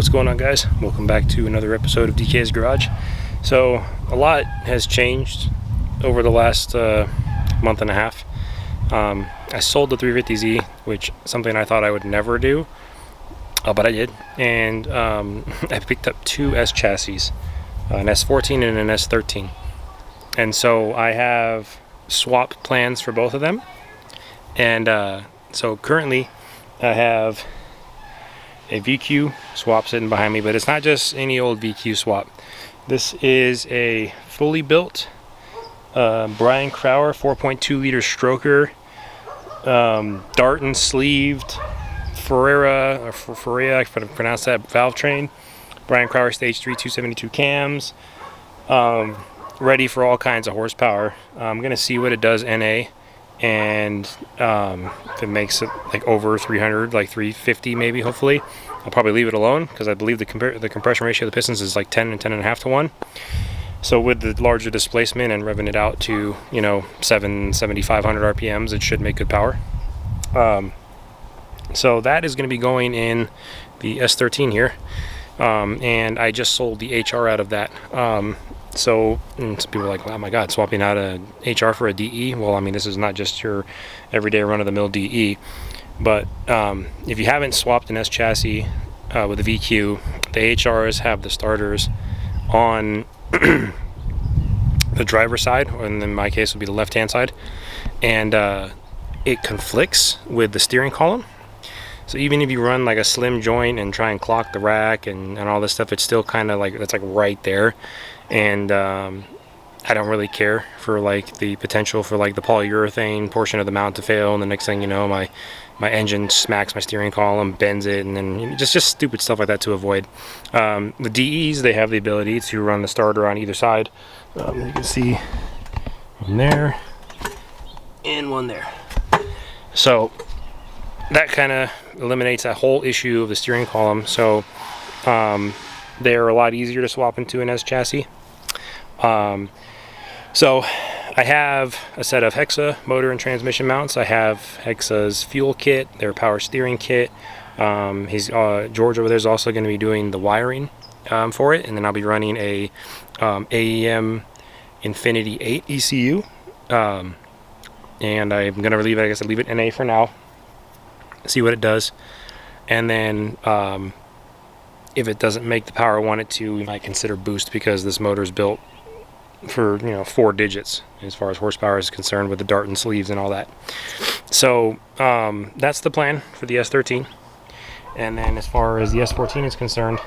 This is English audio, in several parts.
What's going on, guys? Welcome back to another episode of DK's Garage. So a lot has changed over the last month and a half. I sold the 350Z, which is something I thought I would never do, but I did. And I picked up two S chassis, an s14 and an s13. And so I have swap plans for both of them. And so currently I have a VQ swap sitting behind me, but it's not just any old VQ swap. This is a fully built Brian Crower 4.2 liter stroker, Darton sleeved Ferreira, if I pronounce that, valve train, Brian Crower stage 3 272 cams, ready for all kinds of horsepower. I'm gonna see what it does NA, and if it makes it like over 300, like 350 maybe, hopefully, I'll probably leave it alone, because I believe the compression ratio of the pistons is like 10 and 10.5 to 1. So with the larger displacement and revving it out to, 7,500 RPMs, it should make good power. So that is going to be going in the S13 here, and I just sold the HR out of that. So some people are like, oh my god, swapping out a HR for a DE. Well, I mean, this is not just your everyday run-of-the-mill DE, but if you haven't swapped an S chassis with a VQ, the HRs have the starters on the driver's side, and in my case would be the left-hand side, and it conflicts with the steering column. So even if you run like a slim joint and try and clock the rack and all this stuff, it's still kind of like, it's like right there. And I don't really care for like the potential for like the polyurethane portion of the mount to fail, and the next thing you know, my engine smacks my steering column, bends it, and then just stupid stuff like that to avoid. The DEs, they have the ability to run the starter on either side. You can see one there and one there. So that kind of eliminates that whole issue of the steering column. So they're a lot easier to swap into an S chassis. So I have a set of Hexa motor and transmission mounts. I have Hexa's fuel kit, their power steering kit. George over there is also going to be doing the wiring for it, and then I'll be running a AEM Infinity 8 ECU. And I'm going to leave it, I guess I'll leave it NA for now, see what it does, and then if it doesn't make the power I want it to, we might consider boost, because this motor is built for 4 digits as far as horsepower is concerned, with the Darton sleeves and all that. So that's the plan for the S13. And then as far as the S14 is concerned,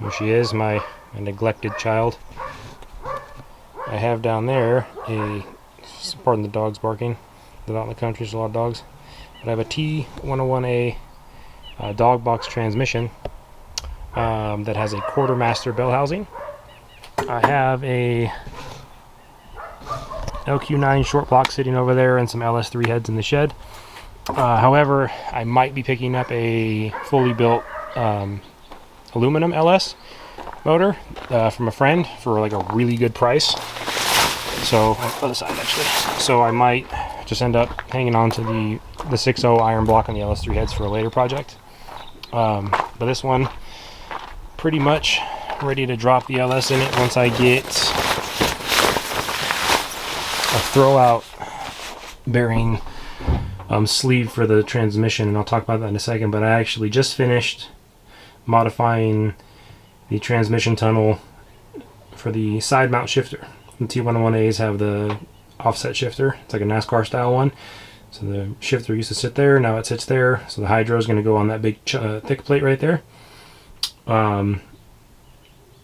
here she is, my neglected child. I have down there pardon the dogs barking, they're out in the country, there's a lot of dogs. But I have a T101A dog box transmission that has a quartermaster bell housing. I have a LQ9 short block sitting over there and some LS3 heads in the shed. However, I might be picking up a fully built aluminum LS motor from a friend for like a really good price. So, other side actually. So I might just end up hanging on to the 6.0 iron block on the LS3 heads for a later project. But this one, pretty much ready to drop the LS in it once I get a throwout bearing sleeve for the transmission, and I'll talk about that in a second. But I actually just finished modifying the transmission tunnel for the side mount shifter. The T101As have the offset shifter. It's like a NASCAR style one. So the shifter used to sit there, now it sits there. So the hydro is going to go on that big thick plate right there.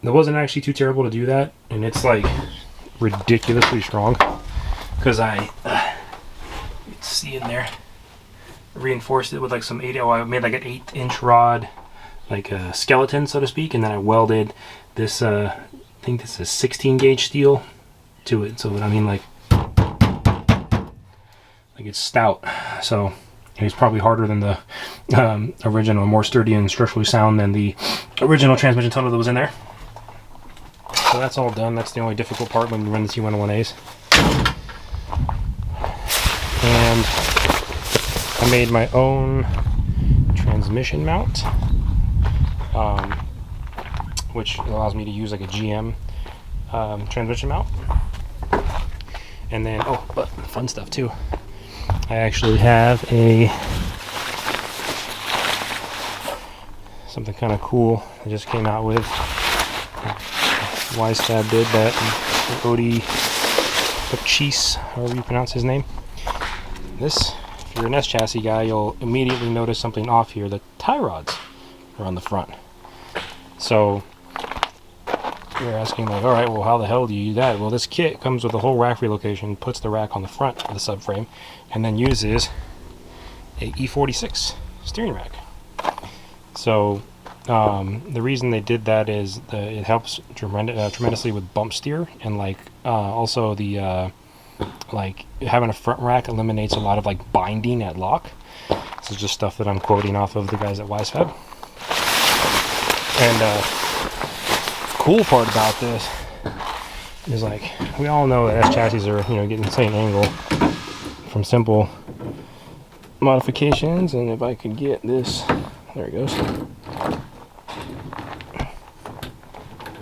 It wasn't actually too terrible to do that, and it's like ridiculously strong, because I see in there, reinforced it with like some I made like an 8-inch rod, like a skeleton, so to speak, and then I welded this I think this is 16 gauge steel to it, so I mean like it's stout. So it's probably harder than the original, more sturdy and structurally sound than the original transmission tunnel that was in there. So that's all done. That's the only difficult part when you run the T101As. And I made my own transmission mount. which allows me to use like a GM transmission mount. And then, oh, but fun stuff too. I actually have something kind of cool I just came out with. Wisefab did that. Odie Pachis, however you pronounce his name. This, if you're an S chassis guy, you'll immediately notice something off here. The tie rods are on the front. So you're asking like, all right, well, how the hell do you do that? Well, this kit comes with a whole rack relocation, puts the rack on the front of the subframe, and then uses a E46 steering rack. So the reason they did that is it helps tremendously with bump steer, and like also the like having a front rack eliminates a lot of like binding at lock. This is just stuff that I'm quoting off of the guys at Wisefab. And cool part about this is, like, we all know that S chassis are, you know, getting the same angle from simple modifications. And if I could get this, there it goes.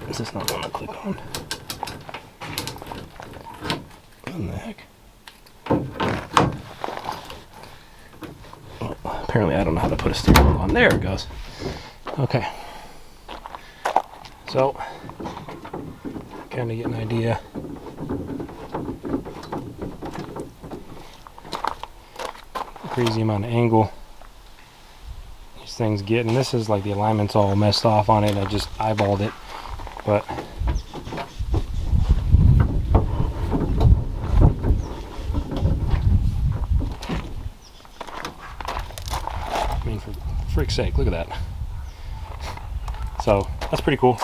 Is this not going to click on? What in the heck? Well, apparently I don't know how to put a steering wheel on. There it goes. Okay. So, kind of get an idea. Crazy amount of angle these things get, and this is like the alignment's all messed off on it. I just eyeballed it, but I mean, for frick's sake, look at that. So that's pretty cool.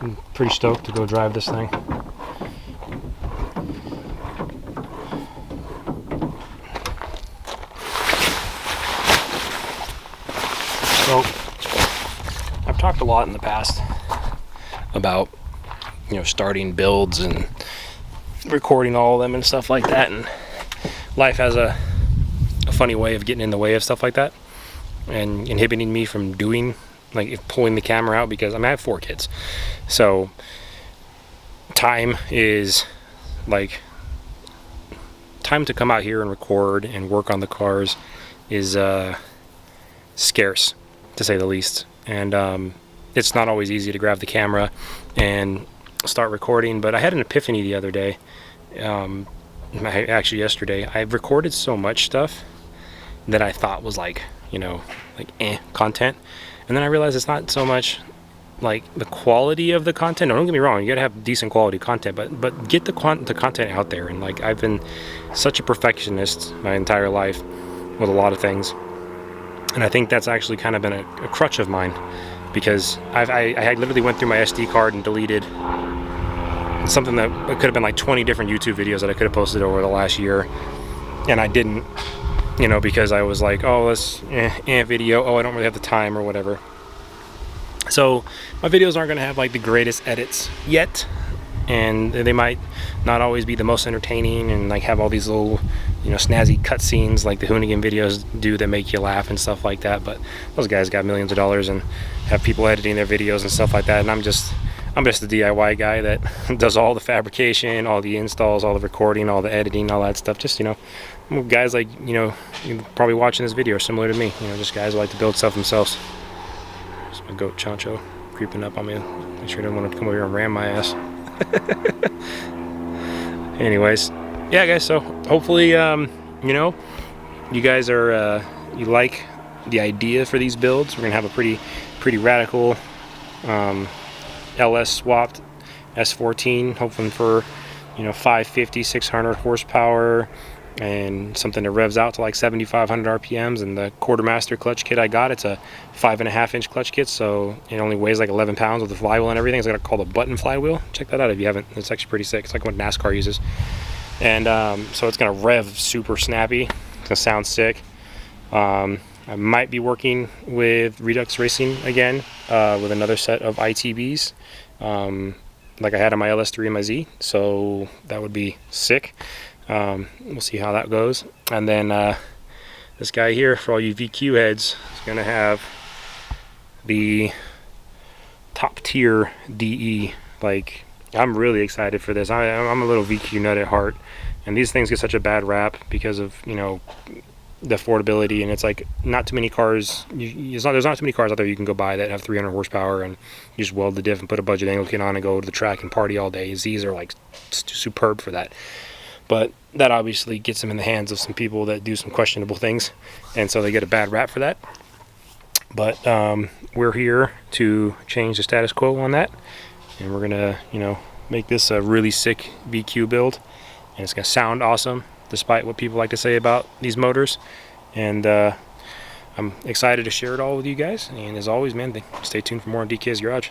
I'm pretty stoked to go drive this thing. So I've talked a lot in the past about, you know, starting builds and recording all of them and stuff like that, and life has a funny way of getting in the way of stuff like that and inhibiting me from doing, like, pulling the camera out, because I mean, I have 4 kids, so time is like, time to come out here and record and work on the cars is scarce, to say the least. And it's not always easy to grab the camera and start recording. But I had an epiphany the other day, actually yesterday. I've recorded so much stuff that I thought was like, you know, like content, and then I realized it's not so much like the quality of the content. No, don't get me wrong, you gotta have decent quality content, but get the content out there. And like, I've been such a perfectionist my entire life with a lot of things, and I think that's actually kind of been a crutch of mine, because I had literally went through my SD card and deleted something that could have been like 20 different YouTube videos that I could have posted over the last year, and I didn't, you know, because I was like, oh, this video, oh, I don't really have the time or whatever. So my videos aren't going to have like the greatest edits yet, and they might not always be the most entertaining and like have all these little, you know, snazzy cutscenes like the Hoonigan videos do that make you laugh and stuff like that. But those guys got millions of dollars and have people editing their videos and stuff like that, and I'm just a DIY guy that does all the fabrication, all the installs, all the recording, all the editing, all that stuff. Just, you know, guys like, you know, you're probably watching this video are similar to me, you know, just guys who like to build stuff themselves. There's my goat Chancho creeping up on me. Make sure he doesn't want to come over here and ram my ass. Anyways, yeah, guys, so hopefully, you know, you guys are, you like the idea for these builds. We're gonna have a pretty radical LS swapped S14, hoping for, you know, 550, 600 horsepower, and something that revs out to like 7,500 RPMs. And the Quartermaster clutch kit I got, it's a 5.5-inch clutch kit, so it only weighs like 11 pounds with the flywheel and everything. It's got called a button flywheel. Check that out if you haven't. It's actually pretty sick. It's like what NASCAR uses. And so it's gonna rev super snappy. It's gonna sound sick. I might be working with Redux Racing again with another set of ITBs, like I had on my LS3 and my Z, so that would be sick. We'll see how that goes. And then this guy here, for all you VQ heads, is going to have the top tier DE. Like, I'm really excited for this. I'm a little VQ nut at heart, and these things get such a bad rap because of, you know, the affordability, and it's like not too many cars. There's not too many cars out there you can go buy that have 300 horsepower and you just weld the diff and put a budget angle kit on and go to the track and party all day. These are like superb for that. But that obviously gets them in the hands of some people that do some questionable things, and so they get a bad rap for that. But we're here to change the status quo on that, and we're gonna, you know, make this a really sick VQ build, and it's gonna sound awesome despite what people like to say about these motors. And I'm excited to share it all with you guys, and as always, man, stay tuned for more on DK's Garage.